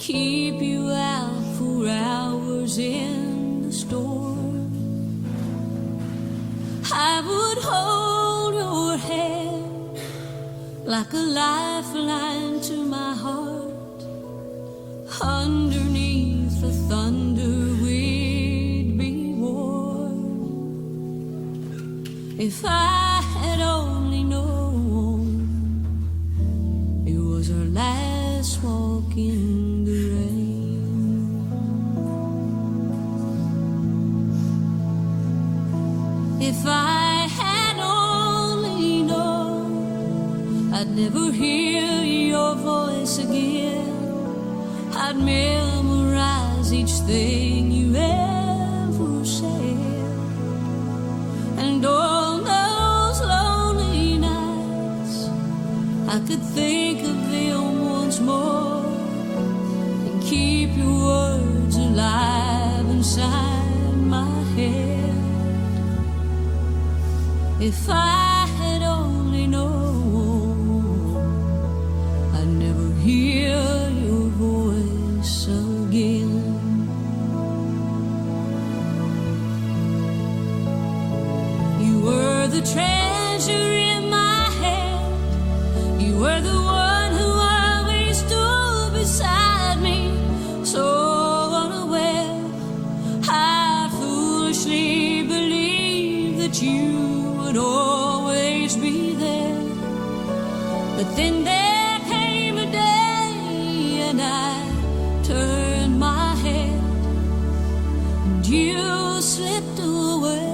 keep you out for hours in the storm. I would hold your hand like a lifeline to my heart. Underneath the thunder we'd be warm. If I had only known it was our last walk in the rain. If I had only known I'd never hear your voice again, I'd memorize each thing you ever said. And on those lonely nights I could think of them once more and keep your words alive inside my head. If I had only known I'd never hear your voice again. You were the treasure in my hand. You were the one who always stood beside me. So unaware, I foolishly believed that you would always be there. But then there came a day and I turned my head and you slipped away.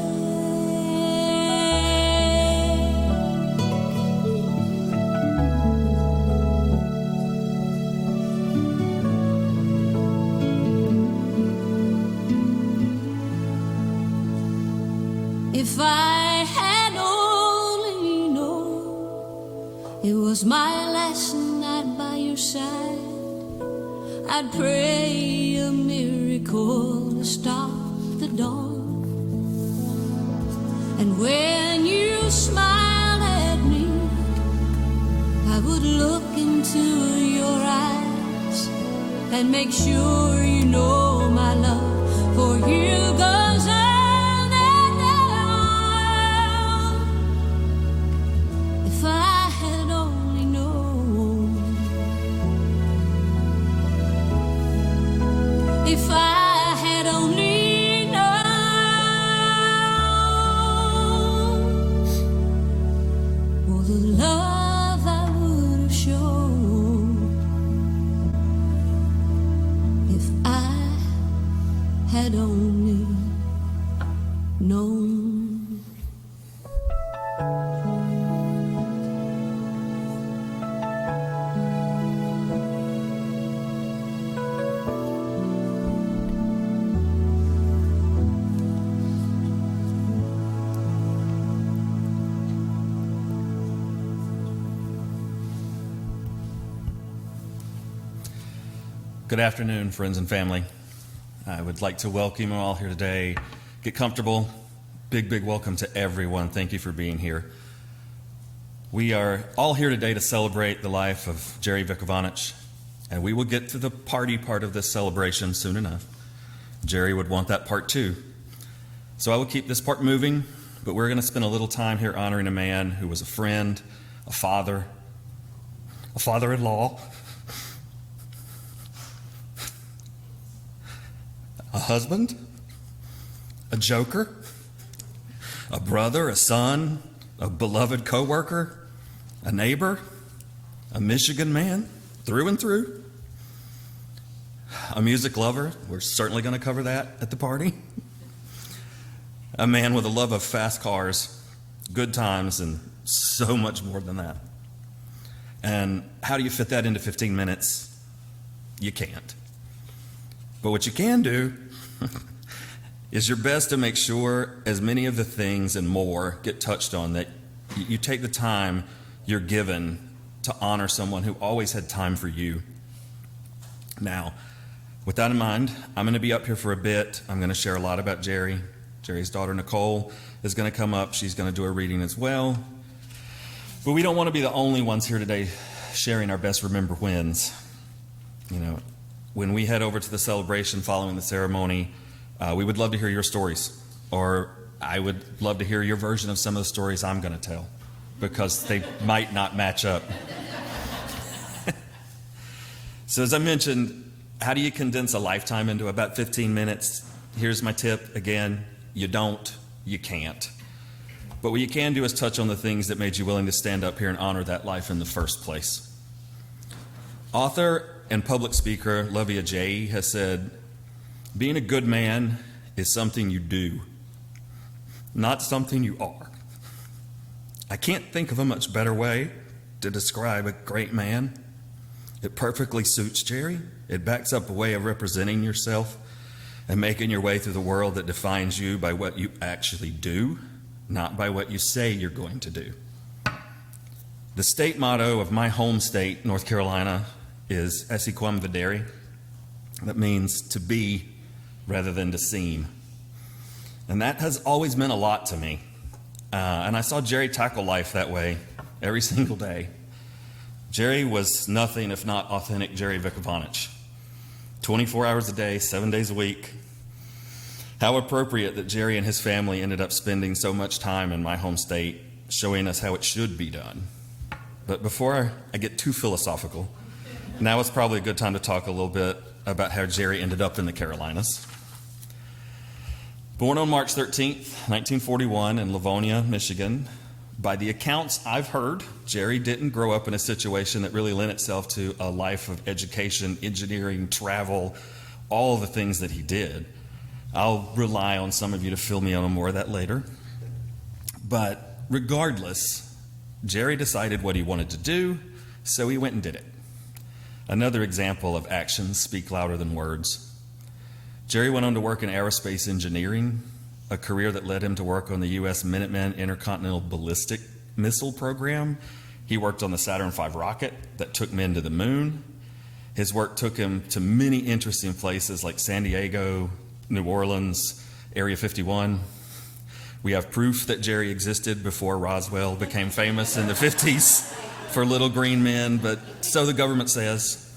If I had only known it was my last night by your side, I'd pray a miracle to stop the dawn. And when you smiled at me, I would look into your eyes and make sure you know my love for you goes on. If I had only known, if I had only known, oh, the love I would have shown if I had only known. Good afternoon, friends and family. I would like to welcome you all here today. Get comfortable. Big welcome to everyone. Thank you for being here. We are all here today to celebrate the life of Jerry Vickowanich, and we will get to the party part of this celebration soon enough. Jerry would want that part too. So I will keep this part moving, but we're going to spend a little time here honoring a man who was a friend, a father-in-law, a husband, a joker, a brother, a son, a beloved co-worker, a neighbor, a Michigan man through and through, a music lover. We're certainly going to cover that at the party. A man with a love of fast cars, good times, and so much more than that. And how do you fit that into 15 minutes? You can't. But what you can do is your best to make sure as many of the things and more get touched on, that you take the time you're given to honor someone who always had time for you. Now, with that in mind, I'm going to be up here for a bit. I'm going to share a lot about Jerry. Jerry's daughter, Nicole, is going to come up. She's going to do a reading as well. But we don't want to be the only ones here today sharing our best remember wins. You know, when we head over to the celebration following the ceremony, we would love to hear your stories, or I would love to hear your version of some of the stories I'm going to tell, because they might not match up. So as I mentioned, how do you condense a lifetime into about 15 minutes? Here's my tip again: you don't, you can't. But what you can do is touch on the things that made you willing to stand up here and honor that life in the first place. Author and public speaker Lovia J. has said, being a good man is something you do, not something you are. I can't think of a much better way to describe a great man. It perfectly suits Jerry. It backs up a way of representing yourself and making your way through the world that defines you by what you actually do, not by what you say you're going to do. The state motto of my home state, North Carolina, is Esse quam videre. That means to be rather than to seem. And that has always meant a lot to me. And I saw Jerry tackle life that way every single day. Jerry was nothing if not authentic Jerry Vickowanich. 24 hours a day, 7 days a week. How appropriate that Jerry and his family ended up spending so much time in my home state, showing us how it should be done. But before I get too philosophical, now is probably a good time to talk a little bit about how Jerry ended up in the Carolinas. Born on March 13th, 1941 in Livonia, Michigan, by the accounts I've heard, Jerry didn't grow up in a situation that really lent itself to a life of education, engineering, travel, all the things that he did. I'll rely on some of you to fill me in on more of that later. But regardless, Jerry decided what he wanted to do, so he went and did it. Another example of actions speak louder than words. Jerry went on to work in aerospace engineering, a career that led him to work on the U.S. Minuteman Intercontinental Ballistic Missile Program. He worked on the Saturn V rocket that took men to the moon. His work took him to many interesting places like San Diego, New Orleans, Area 51. We have proof that Jerry existed before Roswell became famous in the 50s for little green men, but so the government says.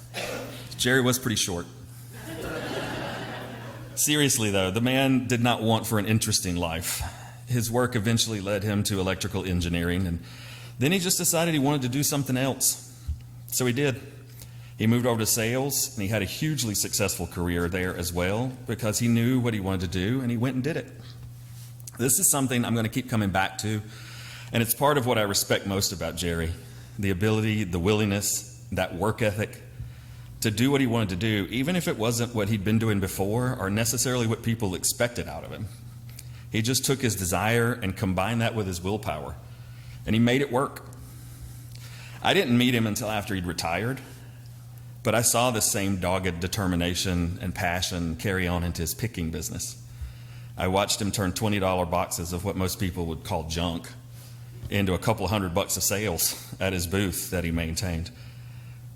Jerry was pretty short. Seriously, though, the man did not want for an interesting life. His work eventually led him to electrical engineering, and then he just decided he wanted to do something else. So he did. He moved over to sales, and he had a hugely successful career there as well because he knew what he wanted to do, and he went and did it. This is something I'm going to keep coming back to, and it's part of what I respect most about Jerry: the ability, the willingness, that work ethic to do what he wanted to do, even if it wasn't what he'd been doing before or necessarily what people expected out of him. He just took his desire and combined that with his willpower, and he made it work. I didn't meet him until after he'd retired, but I saw the same dogged determination and passion carry on into his picking business. I watched him turn $20 boxes of what most people would call junk into a couple $100 of sales at his booth that he maintained.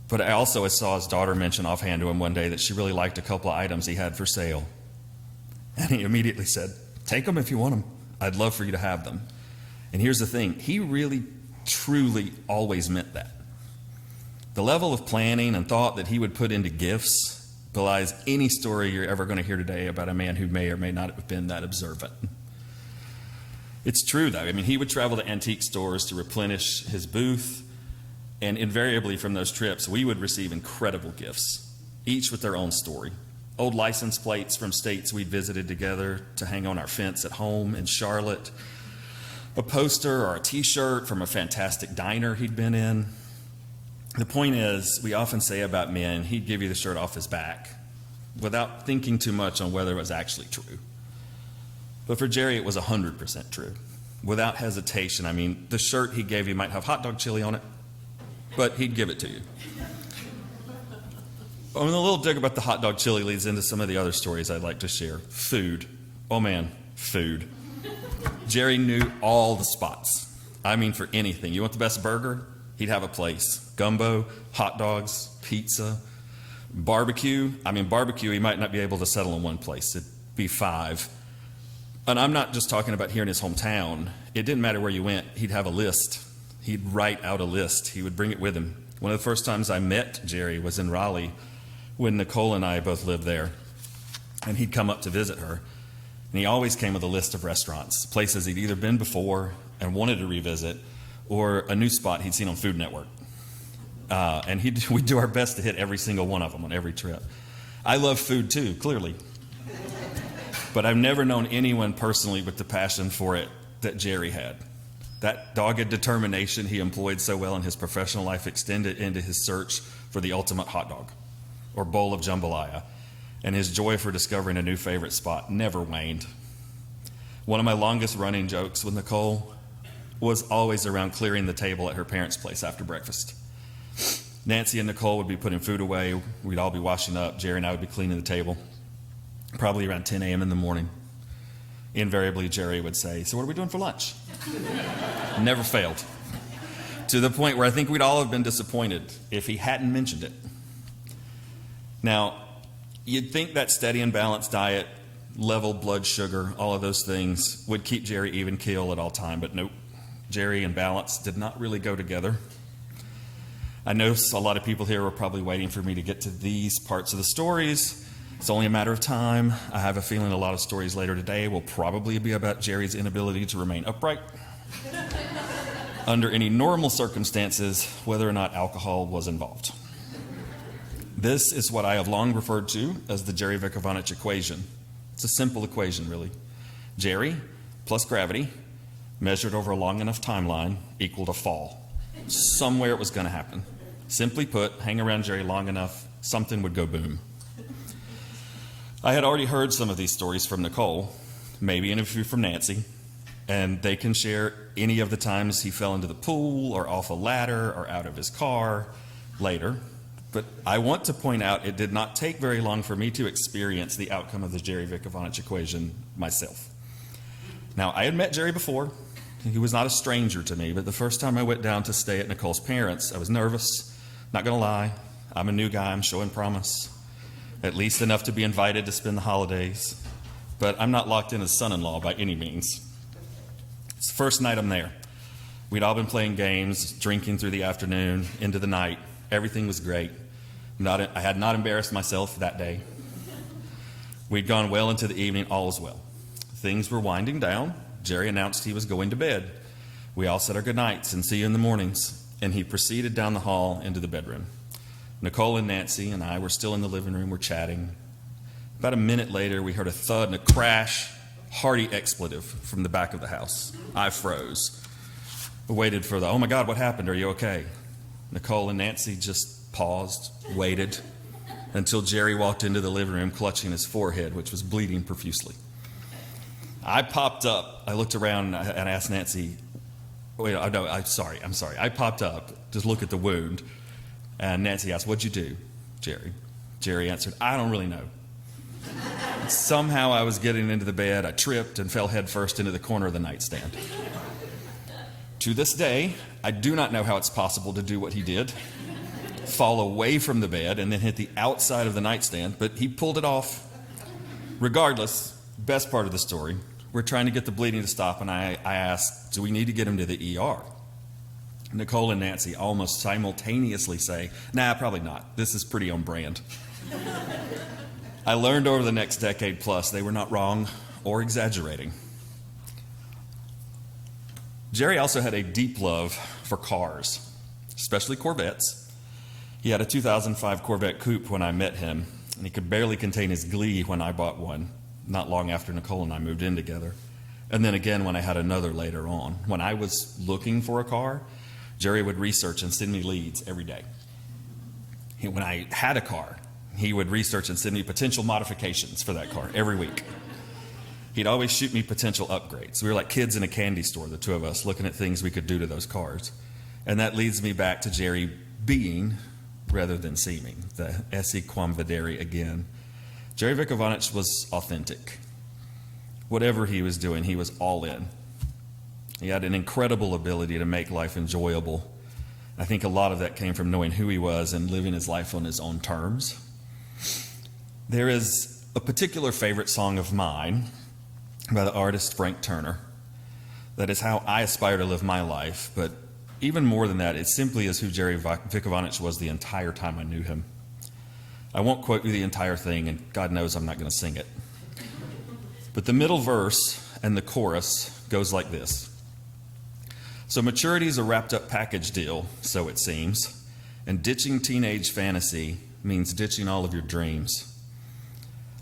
But I also saw his daughter mention offhand to him one day that she really liked a couple of items he had for sale. And he immediately said, "Take them if you want them. I'd love for you to have them." And here's the thing, he really, truly always meant that. The level of planning and thought that he would put into gifts belies any story you're ever going to hear today about a man who may or may not have been that observant. It's true, though. I mean, he would travel to antique stores to replenish his booth, and invariably from those trips, we would receive incredible gifts, each with their own story. Old license plates from states we'd visited together to hang on our fence at home in Charlotte, a poster or a t-shirt from a fantastic diner he'd been in. The point is, we often say about men, he'd give you the shirt off his back without thinking too much on whether it was actually true. But for Jerry, it was 100% true. Without hesitation. I mean, the shirt he gave you might have hot dog chili on it, but he'd give it to you. I mean, a little dig about the hot dog chili leads into some of the other stories I'd like to share. Food. Oh man, food. Jerry knew all the spots. I mean, for anything. You want the best burger? He'd have a place. Gumbo, hot dogs, pizza, barbecue. I mean, barbecue, he might not be able to settle in one place. It'd be 5. And I'm not just talking about here in his hometown. It didn't matter where you went. He'd have a list. He'd write out a list. He would bring it with him. One of the first times I met Jerry was in Raleigh when Nicole and I both lived there, and he'd come up to visit her. And he always came with a list of restaurants, places he'd either been before and wanted to revisit, or a new spot he'd seen on Food Network. And we'd do our best to hit every single one of them on every trip. I love food too, clearly. But I've never known anyone personally with the passion for it that Jerry had. That dogged determination he employed so well in his professional life extended into his search for the ultimate hot dog or bowl of jambalaya. And his joy for discovering a new favorite spot never waned. One of my longest running jokes with Nicole was always around clearing the table at her parents' place after breakfast. Nancy and Nicole would be putting food away. We'd all be washing up. Jerry and I would be cleaning the table, probably around 10 a.m. in the morning. Invariably, Jerry would say, "So what are we doing for lunch?" Never failed. To the point where I think we'd all have been disappointed if he hadn't mentioned it. Now, you'd think that steady and balanced diet, level blood sugar, all of those things would keep Jerry even keel at all time, but nope. Jerry and balance did not really go together. I know a lot of people here are probably waiting for me to get to these parts of the stories. It's only a matter of time. I have a feeling a lot of stories later today will probably be about Jerry's inability to remain upright under any normal circumstances, whether or not alcohol was involved. This is what I have long referred to as the Jerry Vickowanich equation. It's a simple equation, really. Jerry plus gravity measured over a long enough timeline equaled a fall. Somewhere it was going to happen. Simply put, hang around Jerry long enough, something would go boom. I had already heard some of these stories from Nicole, maybe a few from Nancy, and they can share any of the times he fell into the pool or off a ladder or out of his car later. But I want to point out it did not take very long for me to experience the outcome of the Jerry Vickowanich equation myself. Now, I had met Jerry before. He was not a stranger to me, but the first time I went down to stay at Nicole's parents', I was nervous. Not going to lie, I'm a new guy, I'm showing promise. At least enough to be invited to spend the holidays. But I'm not locked in as son-in-law by any means. It's the first night I'm there. We'd all been playing games, drinking through the afternoon, into the night. Everything was great. I had not embarrassed myself that day. We'd gone well into the evening, all was well. Things were winding down. Jerry announced he was going to bed. We all said our goodnights and see you in the mornings. And he proceeded down the hall into the bedroom. Nicole and Nancy and I were still in the living room, we're chatting. About a minute later, we heard a thud and a crash, hearty expletive from the back of the house. I froze. We waited for oh my God, what happened? Are you okay? Nicole and Nancy just paused, waited, until Jerry walked into the living room clutching his forehead, which was bleeding profusely. I popped up. I looked around and asked Nancy, I'm sorry. I popped up to look at the wound. And Nancy asked, "What'd you do, Jerry?" Jerry answered, "I don't really know." Somehow I was getting into the bed. I tripped and fell headfirst into the corner of the nightstand. To this day, I do not know how it's possible to do what he did, fall away from the bed and then hit the outside of the nightstand, but he pulled it off. Regardless, best part of the story, we're trying to get the bleeding to stop, and I asked, "Do we need to get him to the ER?" Nicole and Nancy almost simultaneously say, "Nah, probably not. This is pretty on brand." I learned over the next decade plus they were not wrong or exaggerating. Jerry also had a deep love for cars, especially Corvettes. He had a 2005 Corvette Coupe when I met him, and he could barely contain his glee when I bought one, not long after Nicole and I moved in together. And then again when I had another later on. When I was looking for a car, Jerry would research and send me leads every day. When I had a car, he would research and send me potential modifications for that car every week. He'd always shoot me potential upgrades. We were like kids in a candy store, the two of us, looking at things we could do to those cars. And that leads me back to Jerry being rather than seeming, the esse quam videre again. Jerry Vickowanich was authentic. Whatever he was doing, he was all in. He had an incredible ability to make life enjoyable. I think a lot of that came from knowing who he was and living his life on his own terms. There is a particular favorite song of mine by the artist Frank Turner. That is how I aspire to live my life, but even more than that, it simply is who Jerry Vickowanich was the entire time I knew him. I won't quote you the entire thing, and God knows I'm not going to sing it. But the middle verse and the chorus goes like this. So maturity is a wrapped-up package deal, so it seems, and ditching teenage fantasy means ditching all of your dreams.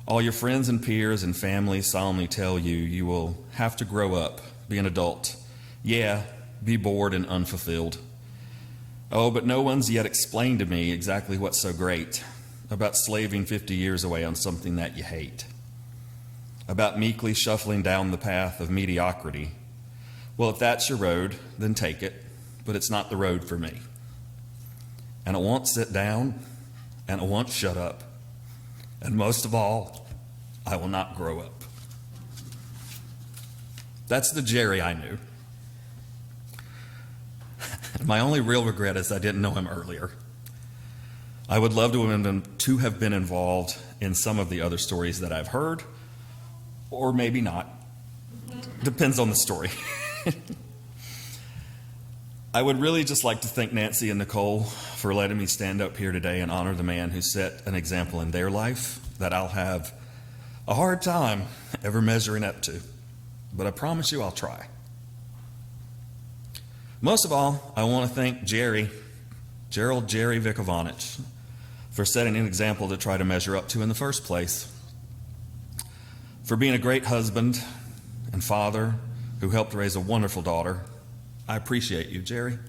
All your friends and peers and family solemnly tell you you will have to grow up, be an adult. Yeah, be bored and unfulfilled. Oh, but no one's yet explained to me exactly what's so great about slaving 50 years away on something that you hate, about meekly shuffling down the path of mediocrity. Well, if that's your road, then take it, but it's not the road for me. And I won't sit down, and I won't shut up, and most of all, I will not grow up. That's the Jerry I knew. My only real regret is I didn't know him earlier. I would love to have been involved in some of the other stories that I've heard, or maybe not. Depends on the story. I would really just like to thank Nancy and Nicole for letting me stand up here today and honor the man who set an example in their life that I'll have a hard time ever measuring up to. But I promise you I'll try. Most of all, I want to thank Gerald Vickowanich, for setting an example to try to measure up to in the first place, for being a great husband and father who helped raise a wonderful daughter. I appreciate you, Jerry.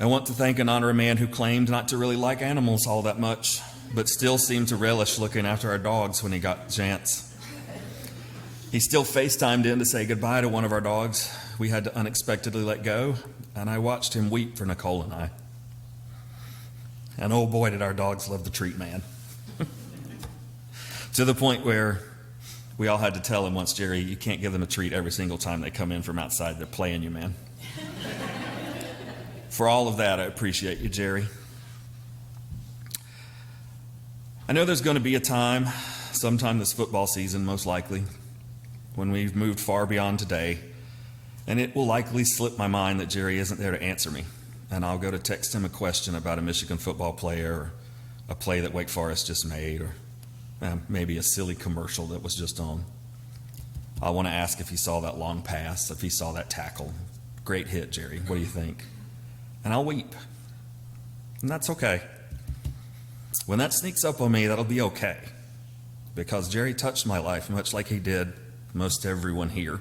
I want to thank and honor a man who claimed not to really like animals all that much, but still seemed to relish looking after our dogs when he got the chance. He still FaceTimed in to say goodbye to one of our dogs we had to unexpectedly let go, and I watched him weep for Nicole and I. And oh boy, did our dogs love the treat man. To the point where we all had to tell him once, Jerry, you can't give them a treat every single time they come in from outside. They're playing you, man. For all of that, I appreciate you, Jerry. I know there's going to be a time, sometime this football season, most likely, when we've moved far beyond today, and it will likely slip my mind that Jerry isn't there to answer me, and I'll go to text him a question about a Michigan football player or a play that Wake Forest just made, or maybe a silly commercial that was just on. I want to ask if he saw that long pass, if he saw that tackle. Great hit, Jerry. What do you think? And I'll weep. And that's okay. When that sneaks up on me, that'll be okay. Because Jerry touched my life much like he did most everyone here.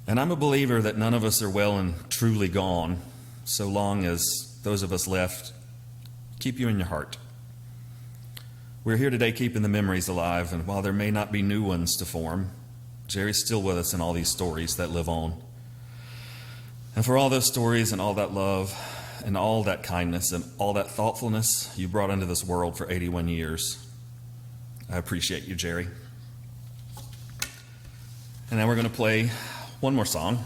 And I'm a believer that none of us are well and truly gone, so long as those of us left keep you in your heart. We're here today keeping the memories alive, and while there may not be new ones to form, Jerry's still with us in all these stories that live on. And for all those stories and all that love and all that kindness and all that thoughtfulness you brought into this world for 81 years, I appreciate you, Jerry. And now we're going to play one more song,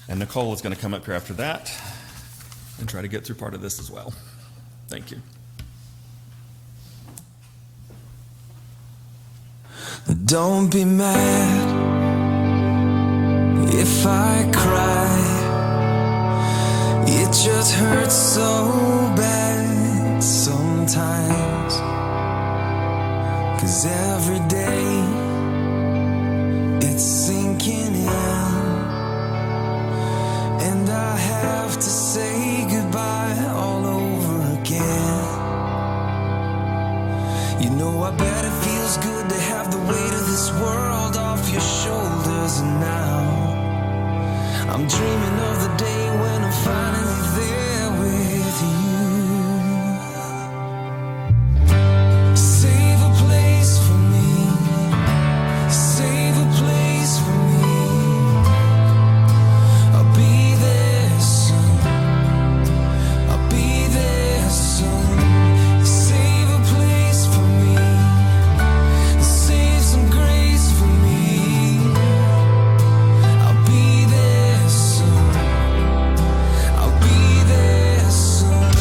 and Nicole is going to come up here after that and try to get through part of this as well. Thank you. Don't be mad if I cry. It just hurts so bad sometimes, 'cause every day it's sinking in, and I have to say goodbye all over again. You know, I bet it feels good to have the weight of this world off your shoulders, and now I'm dreaming of the day when I'm finally there with you. Save a place for me, save a place for me. I'll be there soon, I'll be there soon. Save a place for me, save some grace for me. I'll be there soon, I'll be there soon.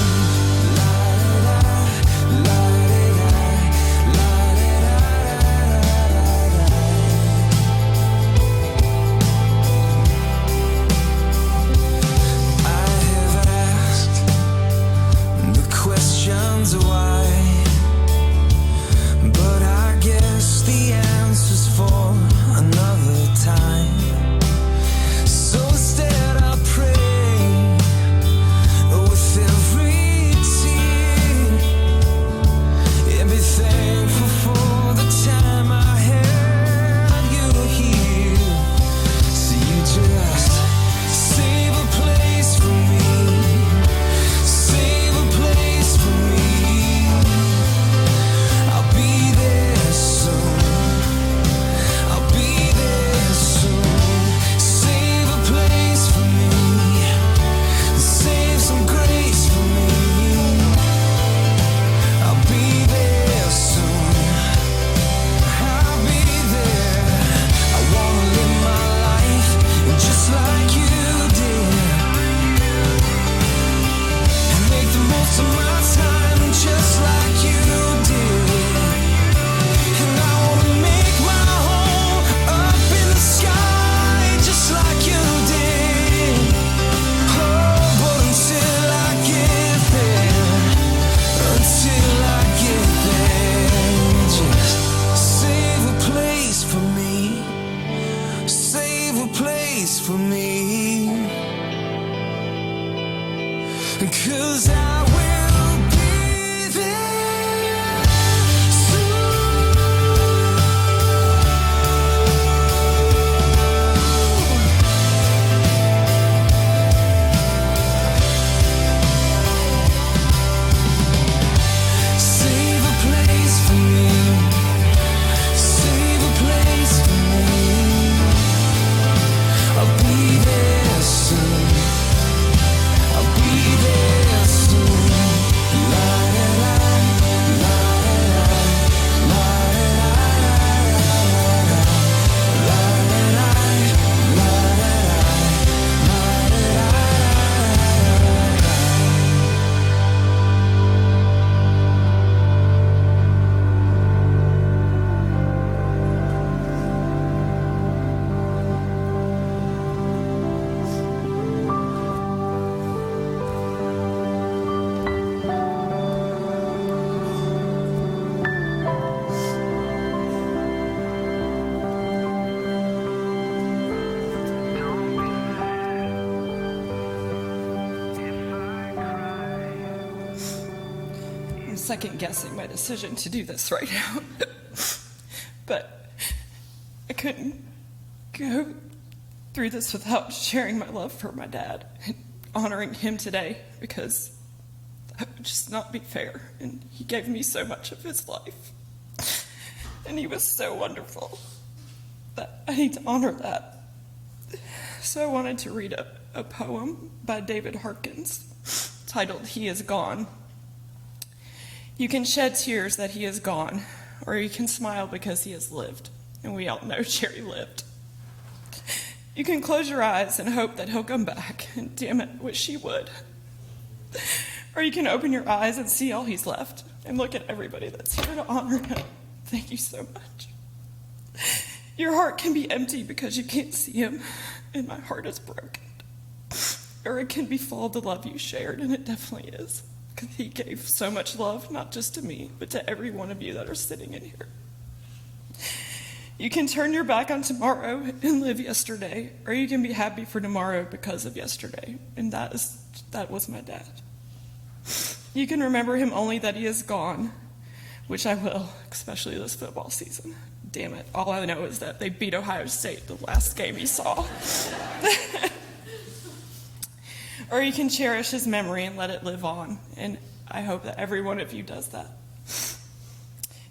second-guessing my decision to do this right now. But I couldn't go through this without sharing my love for my dad and honoring him today, because that would just not be fair. And he gave me so much of his life. And he was so wonderful that I need to honor that. So I wanted to read a poem by David Harkins titled "He Is Gone." You can shed tears that he is gone, or you can smile because he has lived. And we all know Jerry lived. You can close your eyes and hope that he'll come back, and damn it, wish he would. Or you can open your eyes and see all he's left, and look at everybody that's here to honor him. Thank you so much. Your heart can be empty because you can't see him, and my heart is broken. Or it can be full of the love you shared, and it definitely is. Because he gave so much love, not just to me, but to every one of you that are sitting in here. You can turn your back on tomorrow and live yesterday, or you can be happy for tomorrow because of yesterday. And that was my dad. You can remember him only that he is gone, which I will, especially this football season. Damn it, all I know is that they beat Ohio State the last game he saw. Or you can cherish his memory and let it live on, and I hope that every one of you does that.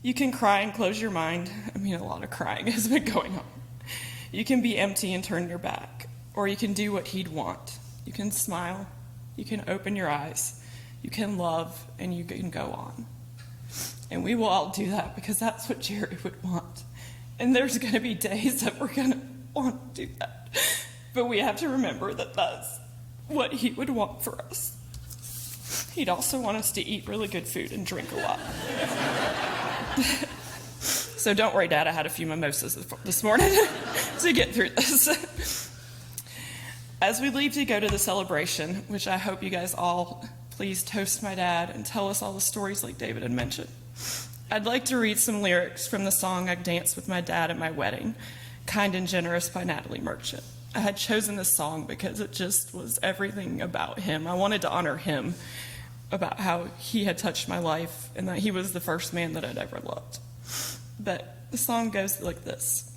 You can cry and close your mind. I mean, a lot of crying has been going on. You can be empty and turn your back, or you can do what he'd want. You can smile, you can open your eyes, you can love, and you can go on. And we will all do that because that's what Jerry would want. And there's going to be days that we're going to want to do that. But we have to remember that that's what he would want for us. He'd also want us to eat really good food and drink a lot. So don't worry, Dad, I had a few mimosas this morning to get through this. As we leave to go to the celebration, which I hope you guys all please toast my dad and tell us all the stories like David had mentioned, I'd like to read some lyrics from the song I Danced with My Dad at My Wedding, Kind and Generous by Natalie Merchant. I had chosen this song because it just was everything about him. I wanted to honor him, about how he had touched my life and that he was the first man that I'd ever loved. But the song goes like this.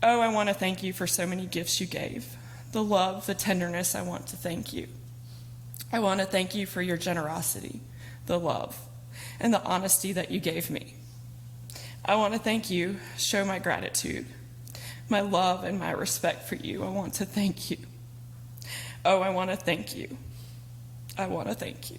Oh, I want to thank you for so many gifts you gave. The love, the tenderness, I want to thank you. I want to thank you for your generosity, the love, and the honesty that you gave me. I want to thank you, show my gratitude, my love and my respect for you. I want to thank you. Oh, I want to thank you. I want to thank you.